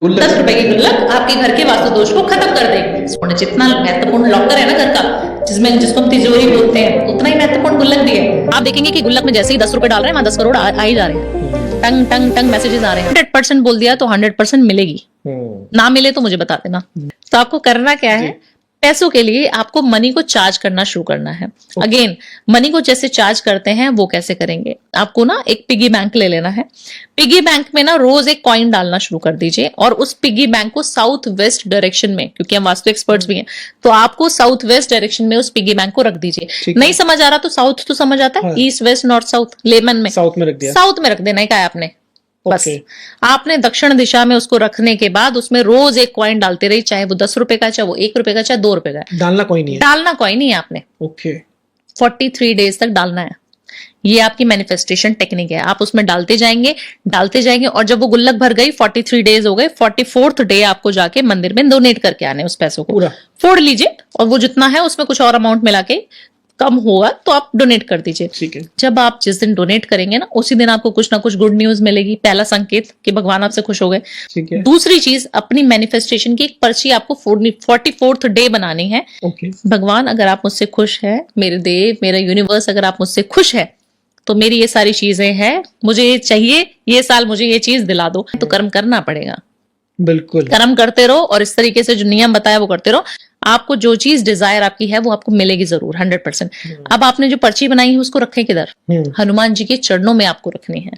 ₹10 की गुल्लक आपके घर के वास्तु दोष को खत्म कर देगी। सोना जितना महत्वपूर्ण लॉकर है ना घर का, जिसको हम तिजोरी बोलते हैं, उतना ही महत्वपूर्ण गुल्लक भी है। आप देखेंगे कि गुल्लक में जैसे ही ₹10 डाल रहे हैं, वहां 10 करोड़ आ ही जा रहे हैं। टंग टंग टंग मैसेजेस आ रहे हैं। 100% बोल दिया तो 100% मिलेगी। ना मिले तो मुझे बता देना। तो आपको करना क्या है, पैसों के लिए आपको मनी को चार्ज करना शुरू करना है। अगेन, मनी को जैसे चार्ज करते हैं वो कैसे करेंगे, आपको ना एक पिगी बैंक ले लेना है। पिगी बैंक में ना रोज एक कॉइन डालना शुरू कर दीजिए और उस पिगी बैंक को साउथ वेस्ट डायरेक्शन में, क्योंकि हम वास्तु एक्सपर्ट्स भी हैं, तो आपको साउथ वेस्ट डायरेक्शन में उस पिगी बैंक को रख दीजिए। नहीं समझ आ रहा तो साउथ तो समझ आता है, east west north south, lemon में साउथ में रख दिया। साउथ में रख देना है क्या आपने, बस आपने दक्षिण दिशा में उसको रखने के बाद उसमें रोज एक कॉइन डालते रही, चाहे वो ₹10 का, चाहे वो ₹1 का, चाहे ₹2 का। डालना कोई नहीं है, डालना कोई नहीं है आपने। ओके 43 डेज तक डालना है। ये आपकी मैनिफेस्टेशन टेक्निक है। आप उसमें डालते जाएंगे और जब वो गुल्लक भर गई, 43 डेज हो गए, 44th डे आपको जाके मंदिर में डोनेट करके आने उस पैसों को पूरा फोड़ लीजिए और वो जितना है उसमें कुछ और अमाउंट मिला के कम होगा तो आप डोनेट कर दीजिए। ठीक है। जब आप जिस दिन डोनेट करेंगे ना, उसी दिन आपको कुछ ना कुछ गुड न्यूज मिलेगी। पहला संकेत कि भगवान आपसे खुश हो गए। ठीक है। दूसरी चीज, अपनी मैनिफेस्टेशन की एक पर्ची आपको 44th डे बनानी है। ओके। भगवान अगर आप मुझसे खुश है, मेरे देव, मेरा यूनिवर्स अगर आप मुझसे खुश है तो मेरी ये सारी चीजें हैं, मुझे ये चाहिए, ये साल मुझे ये चीज दिला दो। तो कर्म करना पड़ेगा, बिल्कुल कर्म करते रहो और इस तरीके से जो नियम बताया वो करते रहो। आपको जो चीज डिजायर आपकी है वो आपको मिलेगी जरूर 100%। अब आपने जो पर्ची बनाई है उसको रखें किधर, हनुमान जी के चरणों में आपको रखनी है,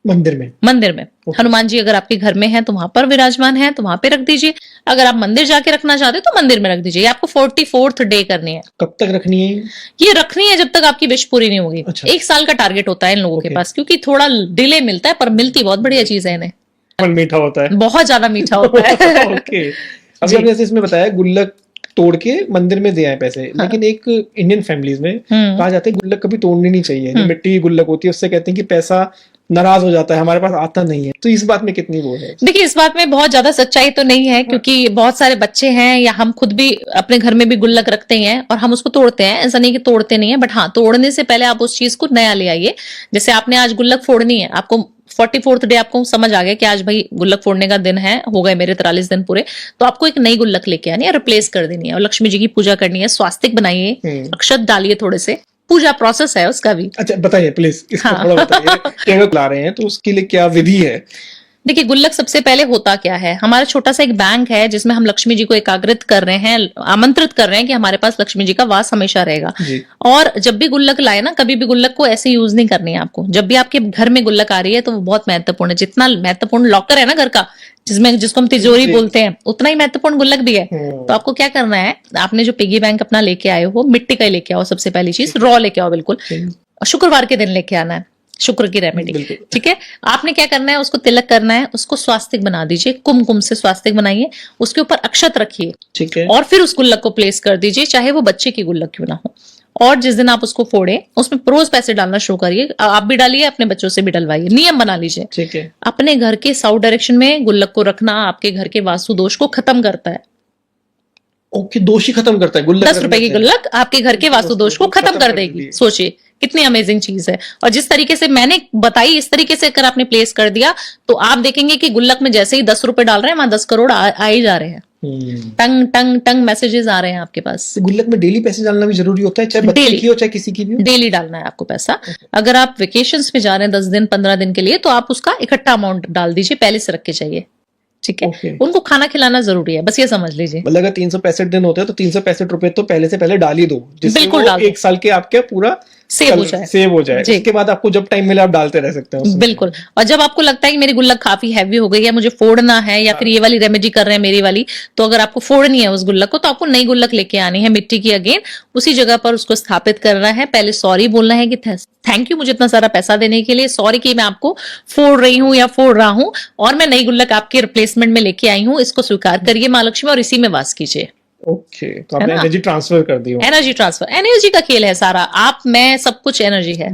मंदिर में। मंदिर में हनुमान जी अगर आपके घर में है तो वहां पर विराजमान है तो वहां पे रख दीजिए। अगर आप मंदिर जाके रखना चाहते हो तो मंदिर में रख दीजिए। आपको 44th डे करनी है। कब तक रखनी है ये रखनी है जब तक आपकी विश पूरी नहीं होगी। अच्छा। 1 साल का टारगेट होता है इन लोगों के पास, क्योंकि थोड़ा डिले मिलता है पर मिलती बहुत बढ़िया चीज है इन्हें। मीठा होता है, बहुत ज्यादा मीठा होता है। ओके। अभी आपने जैसे इसमें बताया गुल्लक तोड़ के मंदिर में दे आए पैसे, लेकिन एक इंडियन फैमिलीज में कहा जाता है गुल्लक कभी तोड़नी नहीं चाहिए। जो मिट्टी की गुल्लक होती है उससे कहते हैं कि पैसा नाराज हो जाता है, हमारे पास आता नहीं है। तो इस बात में कितनी वो है? देखिए, इस बात में बहुत ज्यादा सच्चाई तो नहीं है, क्योंकि बहुत सारे बच्चे हैं या हम खुद भी अपने घर में भी गुल्लक रखते हैं और हम उसको तोड़ते हैं। ऐसा नहीं कि तोड़ते नहीं है, बट हाँ, तोड़ने से पहले आप उस चीज को नया ले आइए। जैसे आपने आज गुल्लक फोड़नी है, आपको 44th डे आपको समझ आ गया कि आज भाई गुल्लक फोड़ने का दिन है, हो गए मेरे 43 दिन पूरे, तो आपको एक नई गुल्लक लेके आनी है, रिप्लेस कर देनी है और लक्ष्मी जी की पूजा करनी है। स्वास्तिक बनाइए, अक्षत डालिए, थोड़े से पूजा प्रोसेस है उसका भी। अच्छा बताइए प्लीज, इसको थोड़ा बताइए कि अगर ला रहे हैं तो उसके लिए क्या विधि है? देखिए, गुल्लक सबसे पहले होता क्या है, हमारा छोटा सा एक बैंक है जिसमें हम लक्ष्मी जी को एकाग्रित कर रहे हैं, आमंत्रित कर रहे हैं कि हमारे पास लक्ष्मी जी का वास हमेशा रहेगा। और जब भी गुल्लक लाए ना, कभी भी गुल्लक को ऐसे यूज नहीं करनी है आपको। जब भी आपके घर में गुल्लक आ रही है तो वो बहुत महत्वपूर्ण है। जितना महत्वपूर्ण लॉकर है ना घर का, जिसको हम तिजोरी बोलते हैं, उतना ही महत्वपूर्ण गुल्लक भी है। तो आपको क्या करना है, आपने जो पिगी बैंक अपना लेके आए हो, मिट्टी का लेके आओ। सबसे पहली चीज रॉ लेके आओ, बिल्कुल शुक्रवार के दिन लेके आना है, शुक्र की रेमेडी। ठीक है। आपने क्या करना है, उसको तिलक करना है, उसको स्वास्तिक बना दीजिए, कुमकुम से स्वास्तिक बनाइए, उसके ऊपर अक्षत रखिए। ठीक है। और फिर उस गुल्लक को प्लेस कर दीजिए, चाहे वो बच्चे की गुल्लक क्यों ना हो। और जिस दिन आप उसको फोड़े, उसमें रोज पैसे डालना शुरू करिए। आप भी डालिए, अपने बच्चों से भी डलवाइए। नियम बना लीजिए। ठीक है। अपने घर के साउथ डायरेक्शन में गुल्लक को रखना आपके घर के वास्तु दोष को खत्म करता है। ओके, दोष ही खत्म करता है गुल्लक। ₹10 की गुल्लक आपके घर के वास्तु दोष को खत्म कर देगी। सोचिए कितनी अमेजिंग चीज है। और जिस तरीके से मैंने बताई, इस तरीके से अगर आपने प्लेस कर दिया तो आप देखेंगे कि गुल्लक में जैसे ही ₹10 डाल रहे हैं, वहां 10 करोड़ आ ही जा रहे हैं। टंग टंग टंग मैसेजेस आ रहे हैं आपके पास। गुल्लक में डेली पैसे डालना भी जरूरी होता है, चाहे बच्चे की हो चाहे किसी की भी हो? डेली डालना है आपको पैसा। अगर आप वेकेशंस में जा रहे हैं 10 दिन 15 दिन के लिए, तो आप उसका इकट्ठा अमाउंट डाल दीजिए, पहले से रख के चाहिए। ठीक है। उनको खाना खिलाना जरूरी है, बस ये समझ लीजिए। मतलब अगर 365 दिन होते हैं तो 365 रुपए तो पहले से पहले डाल ही दो, जिससे बिल्कुल वो 1 साल के आपके पूरा सेव हो जाए। उसके बाद आपको जब टाइम मिले आप डालते रह सकते हैं। बिल्कुल। और जब आपको लगता है कि मेरी गुल्लक काफी हैवी हो गई है, मुझे फोड़ना है, या फिर ये वाली रेमेडी कर रहे हैं मेरी वाली, तो अगर आपको फोड़नी है उस गुल्लक को, तो आपको नई गुल्लक लेके आनी है मिट्टी की। अगेन उसी जगह पर उसको स्थापित करना है। पहले सॉरी बोलना है कि थैंक यू मुझे इतना सारा पैसा देने के लिए, सॉरी कि मैं आपको फोड़ रही हूँ या फोड़ रहा हूँ, और मैं नई गुल्लक आपके रिप्लेसमेंट में लेके आई हूँ। इसको स्वीकार करिए माँ लक्ष्मी और इसी में वास कीजिए। ओके, तो आपने एनर्जी ट्रांसफर कर दी हो। एनर्जी ट्रांसफर, एनर्जी का खेल है सारा। आप, मैं, सब कुछ एनर्जी है।